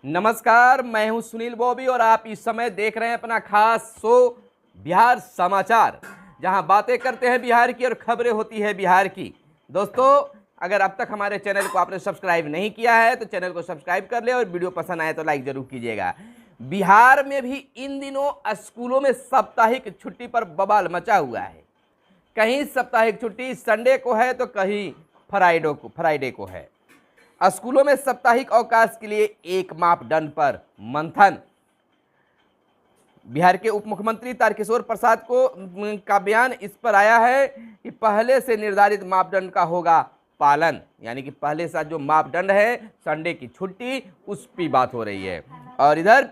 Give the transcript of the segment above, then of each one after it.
नमस्कार, मैं हूं सुनील बॉबी और आप इस समय देख रहे हैं अपना खास शो बिहार समाचार, जहां बातें करते हैं बिहार की और खबरें होती है बिहार की। दोस्तों, अगर अब तक हमारे चैनल को आपने सब्सक्राइब नहीं किया है तो चैनल को सब्सक्राइब कर ले और वीडियो पसंद आए तो लाइक जरूर कीजिएगा। बिहार में भी इन दिनों स्कूलों में साप्ताहिक छुट्टी पर बवाल मचा हुआ है। कहीं साप्ताहिक छुट्टी संडे को है तो कहीं फ्राइडे को है। स्कूलों में साप्ताहिक अवकाश के लिए एक मापदंड पर मंथन। बिहार के उप मुख्यमंत्री तारकिशोर प्रसाद का बयान इस पर आया है कि पहले से निर्धारित मापदंड का होगा पालन, यानी कि पहले से जो मापदंड है संडे की छुट्टी, उस पर बात हो रही है। और इधर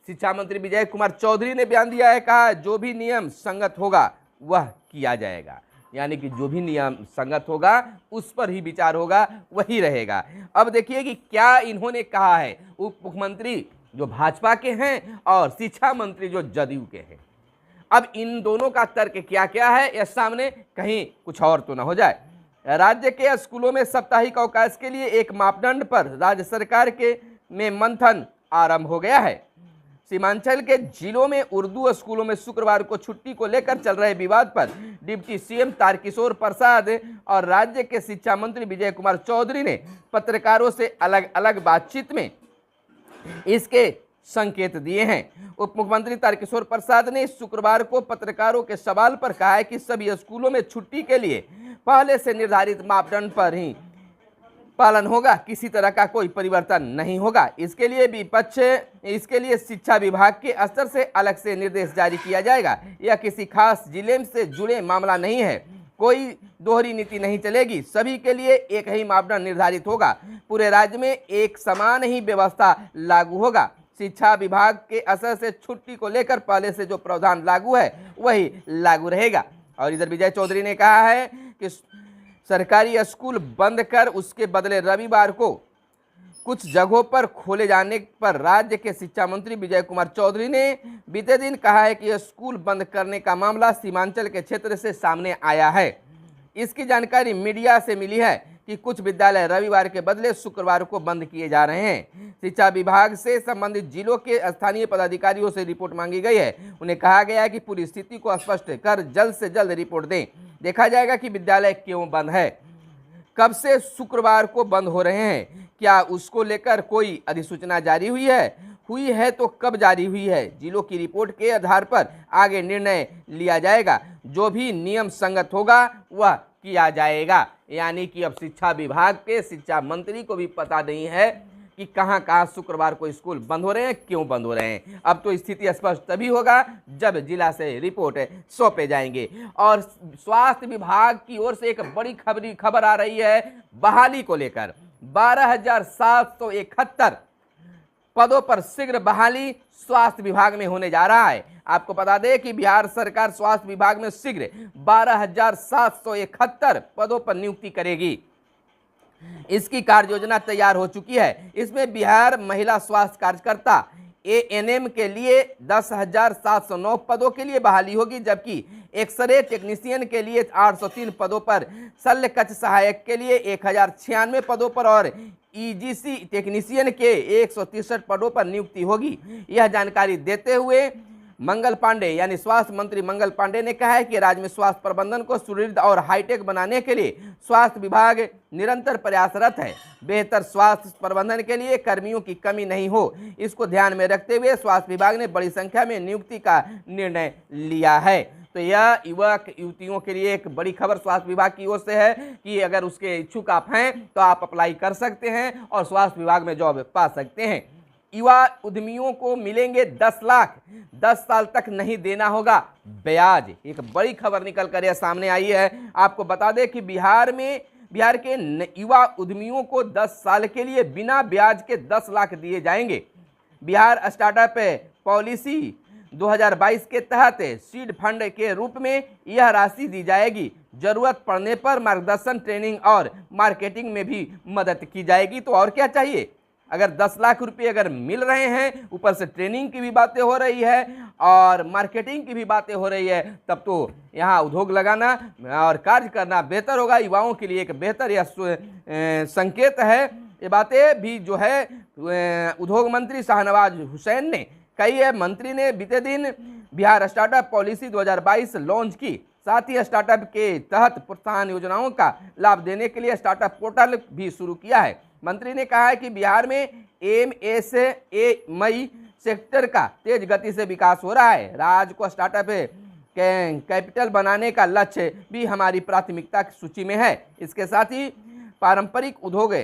शिक्षा मंत्री विजय कुमार चौधरी ने बयान दिया है, कहा जो भी नियम संगत होगा वह किया जाएगा, यानी कि जो भी नियम संगत होगा उस पर ही विचार होगा, वही रहेगा। अब देखिए कि क्या इन्होंने कहा है, उप मुख्यमंत्री जो भाजपा के हैं और शिक्षा मंत्री जो जदयू के हैं। अब इन दोनों का तर्क क्या क्या है यह सामने, कहीं कुछ और तो ना हो जाए। राज्य के स्कूलों में साप्ताहिक अवकाश के लिए एक मापदंड पर राज्य सरकार में मंथन आरंभ हो गया है। सीमांचल के जिलों में उर्दू स्कूलों में शुक्रवार को छुट्टी को लेकर चल रहे विवाद पर डिप्टी सीएम तारकिशोर प्रसाद और राज्य के शिक्षा मंत्री विजय कुमार चौधरी ने पत्रकारों से अलग अलग बातचीत में इसके संकेत दिए हैं। उप मुख्यमंत्री तारकिशोर प्रसाद ने शुक्रवार को पत्रकारों के सवाल पर कहा है कि सभी स्कूलों में छुट्टी के लिए पहले से निर्धारित मापदंड पर ही पालन होगा, किसी तरह का कोई परिवर्तन नहीं होगा। इसके लिए शिक्षा विभाग के स्तर से अलग से निर्देश जारी किया जाएगा। यह किसी खास जिले से जुड़े मामला नहीं है, कोई दोहरी नीति नहीं चलेगी, सभी के लिए एक ही मापदंड निर्धारित होगा। पूरे राज्य में एक समान ही व्यवस्था लागू होगा। शिक्षा विभाग के असर से छुट्टी को लेकर पहले से जो प्रावधान लागू है वही लागू रहेगा। और इधर विजय चौधरी ने कहा है कि सरकारी स्कूल बंद कर उसके बदले रविवार को कुछ जगहों पर खोले जाने पर राज्य के शिक्षा मंत्री विजय कुमार चौधरी ने बीते दिन कहा है कि स्कूल बंद करने का मामला सीमांचल के क्षेत्र से सामने आया है। इसकी जानकारी मीडिया से मिली है कि कुछ विद्यालय रविवार के बदले शुक्रवार को बंद किए जा रहे हैं। शिक्षा विभाग से संबंधित जिलों के स्थानीय पदाधिकारियों से रिपोर्ट मांगी गई है। उन्हें कहा गया है कि पूरी स्थिति को स्पष्ट कर जल्द से जल्द रिपोर्ट दें। देखा जाएगा कि विद्यालय क्यों बंद है, कब से शुक्रवार को बंद हो रहे हैं, क्या उसको लेकर कोई अधिसूचना जारी हुई है तो कब जारी हुई है। जिलों की रिपोर्ट के आधार पर आगे निर्णय लिया जाएगा, जो भी नियम संगत होगा वह किया जाएगा। यानी कि अब शिक्षा विभाग के शिक्षा मंत्री को भी पता नहीं है कि कहां कहां शुक्रवार को स्कूल बंद हो रहे हैं, क्यों बंद हो रहे हैं। अब तो स्थिति स्पष्ट तभी होगा जब जिला से रिपोर्ट सौंपे जाएंगे। और स्वास्थ्य विभाग की ओर से एक बड़ी खबर आ रही है बहाली को लेकर। 12,771 पदों पर शीघ्र बहाली स्वास्थ्य विभाग में होने जा रहा है। आपको बता दें कि बिहार सरकार स्वास्थ्य विभाग में शीघ्र 12,771 पदों पर नियुक्ति करेगी। इसकी कार्य योजना तैयार हो चुकी है। इसमें बिहार महिला स्वास्थ्य कार्यकर्ता ANM के लिए 10,709 पदों के लिए बहाली होगी, जबकि एक्सरे टेक्नीशियन के लिए 803 पदों पर, शल्य कक्ष सहायक के लिए 1096 पदों पर और EGC टेक्नीशियन के 163 पदों पर नियुक्ति होगी। यह जानकारी देते हुए मंगल पांडे यानी स्वास्थ्य मंत्री मंगल पांडे ने कहा है कि राज्य में स्वास्थ्य प्रबंधन को सुदृढ़ और हाईटेक बनाने के लिए स्वास्थ्य विभाग निरंतर प्रयासरत है। बेहतर स्वास्थ्य प्रबंधन के लिए कर्मियों की कमी नहीं हो, इसको ध्यान में रखते हुए स्वास्थ्य विभाग ने बड़ी संख्या में नियुक्ति का निर्णय लिया है। तो यह युवक युवतियों के लिए एक बड़ी खबर स्वास्थ्य विभाग की ओर से है कि अगर उसके इच्छुक आप हैं तो आप अप्लाई कर सकते हैं और स्वास्थ्य विभाग में जॉब पा सकते हैं। युवा उद्यमियों को मिलेंगे 10 लाख, 10 साल तक नहीं देना होगा ब्याज। एक बड़ी खबर निकल कर यह सामने आई है। आपको बता दें कि बिहार के युवा उद्यमियों को 10 साल के लिए बिना ब्याज के 10 लाख दिए जाएंगे। बिहार स्टार्टअप पॉलिसी 2022 के तहत सीड फंड के रूप में यह राशि दी जाएगी। जरूरत पड़ने पर मार्गदर्शन, ट्रेनिंग और मार्केटिंग में भी मदद की जाएगी। तो और क्या चाहिए। अगर 10 लाख रुपए अगर मिल रहे हैं, ऊपर से ट्रेनिंग की भी बातें हो रही है और मार्केटिंग की भी बातें हो रही है, तब तो यहाँ उद्योग लगाना और कार्य करना बेहतर होगा। युवाओं के लिए एक बेहतर यह संकेत है ये बातें भी जो है उद्योग मंत्री शाहनवाज हुसैन ने कही है। मंत्री ने बीते दिन बिहार स्टार्टअप पॉलिसी 2022 लॉन्च की। साथ ही स्टार्टअप के तहत प्रोत्साहन योजनाओं का लाभ देने के लिए स्टार्टअप पोर्टल भी शुरू किया है। मंत्री ने कहा है कि बिहार में एमएसएमई सेक्टर का तेज गति से विकास हो रहा है। राज्य को स्टार्टअप कैपिटल बनाने का लक्ष्य भी हमारी प्राथमिकता की सूची में है। इसके साथ ही पारंपरिक उद्योग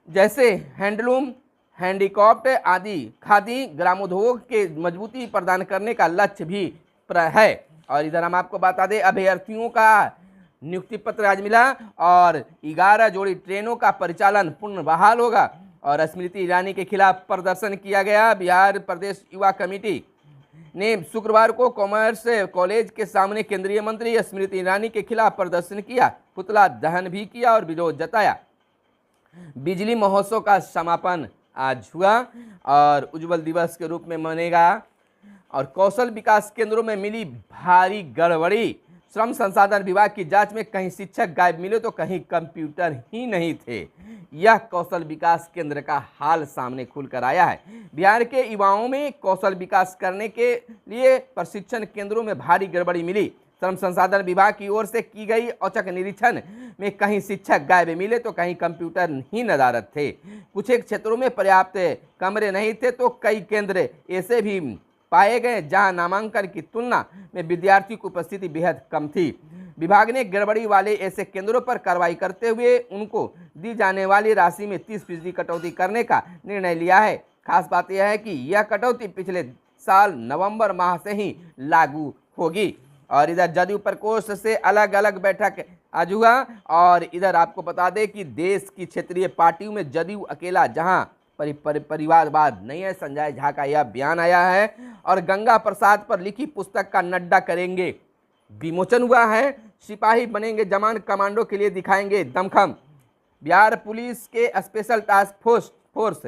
जैसे हैंडलूम, हैंडीक्राफ्ट आदि खादी ग्रामोद्योग के मजबूती प्रदान करने का लक्ष्य भी है। और इधर हम आपको बता दें, अभ्यर्थियों का नियुक्ति पत्र आज मिला और 11 जोड़ी ट्रेनों का परिचालन पुनः बहाल होगा। और स्मृति ईरानी के खिलाफ प्रदर्शन किया गया। बिहार प्रदेश युवा कमेटी ने शुक्रवार को कॉमर्स कॉलेज के सामने केंद्रीय मंत्री स्मृति ईरानी के खिलाफ प्रदर्शन किया, पुतला दहन भी किया और विरोध जताया। बिजली महोत्सव का समापन आज हुआ और उज्जवल दिवस के रूप में मनेगा। और कौशल विकास केंद्रों में मिली भारी गड़बड़ी। श्रम संसाधन विभाग की जांच में कहीं शिक्षक गायब मिले तो कहीं कंप्यूटर ही नहीं थे। यह कौशल विकास केंद्र का हाल सामने खुलकर आया है। बिहार के युवाओं में कौशल विकास करने के लिए प्रशिक्षण केंद्रों में भारी गड़बड़ी मिली। श्रम संसाधन विभाग की ओर से की गई औचक निरीक्षण में कहीं शिक्षक गायब मिले तो कहीं कंप्यूटर ही नदारद थे। कुछ एक क्षेत्रों में पर्याप्त कमरे नहीं थे तो कई केंद्र ऐसे भी पाए गए जहां नामांकन की तुलना में विद्यार्थी की उपस्थिति बेहद कम थी। विभाग ने गड़बड़ी वाले ऐसे केंद्रों पर कार्रवाई करते हुए उनको दी जाने वाली राशि में 30% कटौती करने का निर्णय लिया है। खास बात यह है कि यह कटौती पिछले साल नवंबर माह से ही लागू होगी। और इधर जदयू प्रकोष्ठ से अलग अलग बैठक आज हुआ। और इधर आपको बता दें कि देश की क्षेत्रीय पार्टियों में जदयू अकेला जहां परिवारवाद नहीं है। संजय झा का यह बयान आया है। और गंगा प्रसाद पर लिखी पुस्तक का नड्डा करेंगे विमोचन हुआ है। सिपाही बनेंगे जवान, कमांडो के लिए दिखाएंगे दमखम। बिहार पुलिस के स्पेशल टास्क फोर्स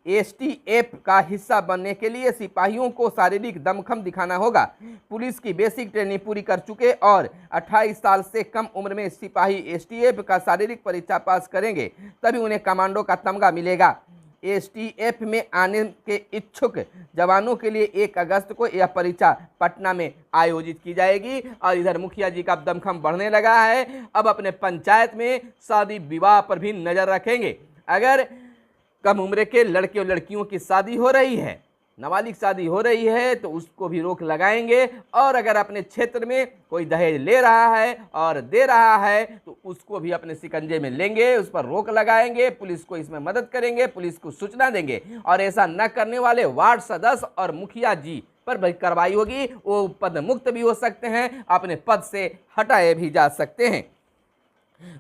एसटीएफ का हिस्सा बनने के लिए सिपाहियों को शारीरिक दमखम दिखाना होगा। पुलिस की बेसिक ट्रेनिंग पूरी कर चुके और 28 साल से कम उम्र में सिपाही एसटीएफ का शारीरिक परीक्षा पास करेंगे, तभी उन्हें कमांडो का तमगा मिलेगा। एसटीएफ में आने के इच्छुक जवानों के लिए 1 अगस्त को यह परीक्षा पटना में आयोजित की जाएगी। और इधर मुखिया जी का दमखम बढ़ने लगा है। अब अपने पंचायत में शादी विवाह पर भी नजर रखेंगे। अगर कम उम्र के लड़के और लड़कियों की शादी हो रही है, नाबालिग शादी हो रही है, तो उसको भी रोक लगाएंगे। और अगर अपने क्षेत्र में कोई दहेज ले रहा है और दे रहा है तो उसको भी अपने शिकंजे में लेंगे, उस पर रोक लगाएंगे। पुलिस को इसमें मदद करेंगे, पुलिस को सूचना देंगे और ऐसा न करने वाले वार्ड सदस्य और मुखिया जी पर भी कार्रवाई होगी। वो पद मुक्त भी हो सकते हैं, अपने पद से हटाए भी जा सकते हैं।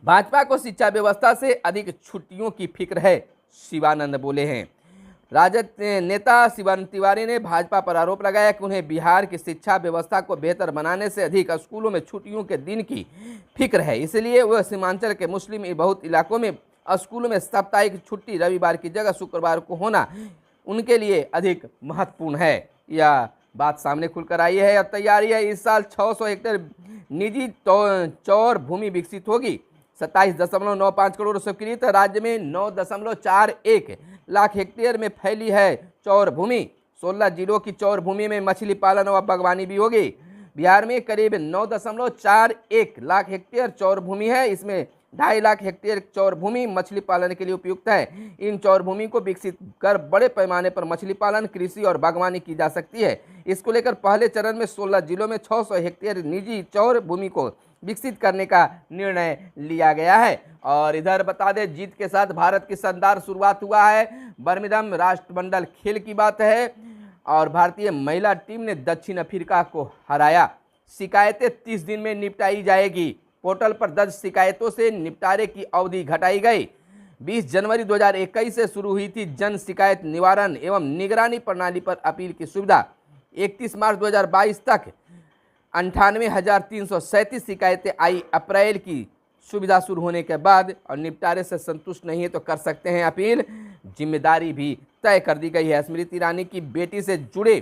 भाजपा को शिक्षा व्यवस्था से अधिक छुट्टियों की फिक्र है, शिवानंद बोले हैं। राजद नेता शिवानंद तिवारी ने भाजपा पर आरोप लगाया कि उन्हें बिहार की शिक्षा व्यवस्था को बेहतर बनाने से अधिक स्कूलों में छुट्टियों के दिन की फिक्र है। इसलिए वह सीमांचल के मुस्लिम बहुत इलाकों में स्कूलों में साप्ताहिक छुट्टी रविवार की जगह शुक्रवार को होना उनके लिए अधिक महत्वपूर्ण है। यह बात सामने खुलकर आई है। अब तैयारी है, इस साल 600 हेक्टेयर निजी चौर भूमि विकसित होगी। 27.95 करोड़ स्वीकृत राज्य में 9.41 लाख हेक्टेयर में फैली है चौर भूमि। 16 जिलों की चौर भूमि में मछली पालन और बागवानी भी होगी। बिहार में करीब 9.41 लाख हेक्टेयर चौर भूमि है। इसमें 2.5 लाख हेक्टेयर चौर भूमि मछली पालन के लिए उपयुक्त है। इन चौर भूमि को विकसित कर बड़े पैमाने पर मछली पालन, कृषि और बागवानी की जा सकती है। इसको लेकर पहले चरण में 16 जिलों में 600 हेक्टेयर निजी चौर भूमि को विकसित करने का निर्णय लिया गया है। और इधर बता दें, जीत के साथ भारत की शानदार शुरुआत हुआ है। बर्मिंघम राष्ट्रमंडल खेल की बात है और भारतीय महिला टीम ने दक्षिण अफ्रीका को हराया। शिकायतें 30 दिन में निपटाई जाएगी। पोर्टल पर दर्ज शिकायतों से निपटारे की अवधि घटाई गई। 20 जनवरी 2021 से शुरू हुई थी जन शिकायत निवारण एवं निगरानी प्रणाली पर अपील की सुविधा। 31 मार्च 2022 तक 98,337 शिकायतें आई। अप्रैल की सुविधा शुरू होने के बाद और निपटारे से संतुष्ट नहीं है तो कर सकते हैं अपील। जिम्मेदारी भी तय कर दी गई है। स्मृति ईरानी की बेटी से जुड़े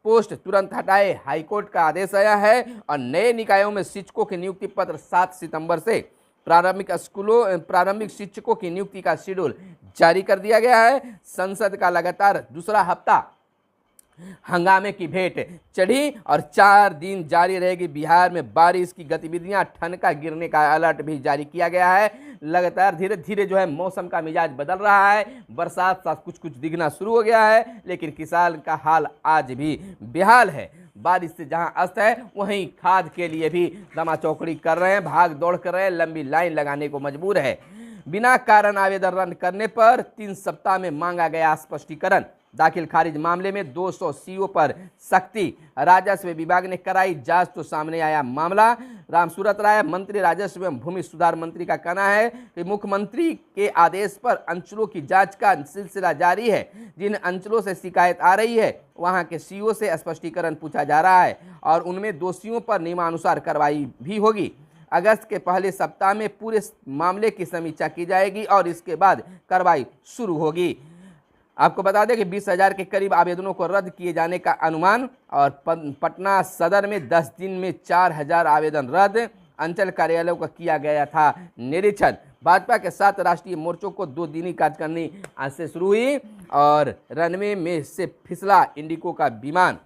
पोस्ट तुरंत हटाए, हाईकोर्ट का आदेश आया है। और नए निकायों में शिक्षकों के नियुक्ति पत्र 7 सितंबर से प्रारंभिक शिक्षकों की नियुक्ति का शेड्यूल जारी कर दिया गया है। संसद का लगातार दूसरा हफ्ता हंगामे की भेंट चढ़ी और 4 दिन जारी रहेगी बिहार में बारिश की गतिविधियां। ठनका गिरने का अलर्ट भी जारी किया गया है। लगातार धीरे धीरे जो है मौसम का मिजाज बदल रहा है, बरसात सा कुछ कुछ दिखना शुरू हो गया है, लेकिन किसान का हाल आज भी बेहाल है। बारिश से जहां अस्त है वहीं खाद के लिए भी दमा चौकड़ी कर रहे हैं, भाग दौड़ कर रहे हैं, लंबी लाइन लगाने को मजबूर है। बिना कारण आवेदन रद्द करने पर 3 सप्ताह में मांगा गया स्पष्टीकरण। दाखिल खारिज मामले में 200 सीओ पर सख्ती। राजस्व विभाग ने कराई जांच तो सामने आया मामला। रामसूरत राय मंत्री राजस्व एवं भूमि सुधार मंत्री का कहना है कि मुख्यमंत्री के आदेश पर अंचलों की जांच का सिलसिला जारी है। जिन अंचलों से शिकायत आ रही है वहां के सीओ से स्पष्टीकरण पूछा जा रहा है और उनमें दोषियों पर नियमानुसार कार्रवाई भी होगी। अगस्त के पहले सप्ताह में पूरे मामले की समीक्षा की जाएगी और इसके बाद कार्रवाई शुरू होगी। आपको बता दें कि 20,000 के करीब आवेदनों को रद्द किए जाने का अनुमान और पटना सदर में 10 दिन में 4,000 आवेदन रद्द। अंचल कार्यालयों का किया गया था निरीक्षण। भाजपा के 7 राष्ट्रीय मोर्चों को 2 दिनी कार्यकारिणी आज से शुरू हुई और रनवे में से फिसला इंडिगो का विमान।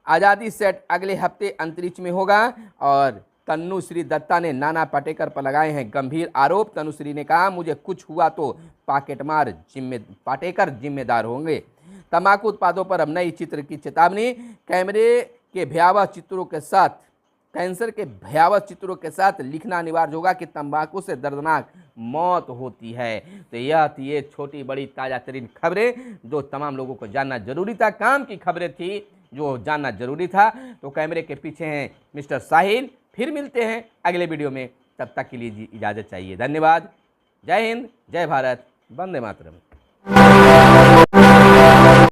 आज़ादी सेट अगले हफ्ते अंतरिक्ष में होगा और तनुश्री दत्ता ने नाना पाटेकर पर लगाए हैं गंभीर आरोप। तनुश्री ने कहा, मुझे कुछ हुआ तो पाटेकर जिम्मेदार होंगे। तंबाकू उत्पादों पर अब नई चित्र की चेतावनी। कैंसर के भयावह चित्रों के साथ लिखना अनिवार्य होगा कि तंबाकू से दर्दनाक मौत होती है। तो यह थी ये छोटी बड़ी ताज़ा तरीन खबरें जो तमाम लोगों को जानना जरूरी था, काम की खबरें थी जो जानना जरूरी था। तो कैमरे के पीछे हैं मिस्टर साहिल। फिर मिलते हैं अगले वीडियो में, तब तक के लिए इजाज़त चाहिए। धन्यवाद। जय हिंद, जय भारत, वंदे मातरम।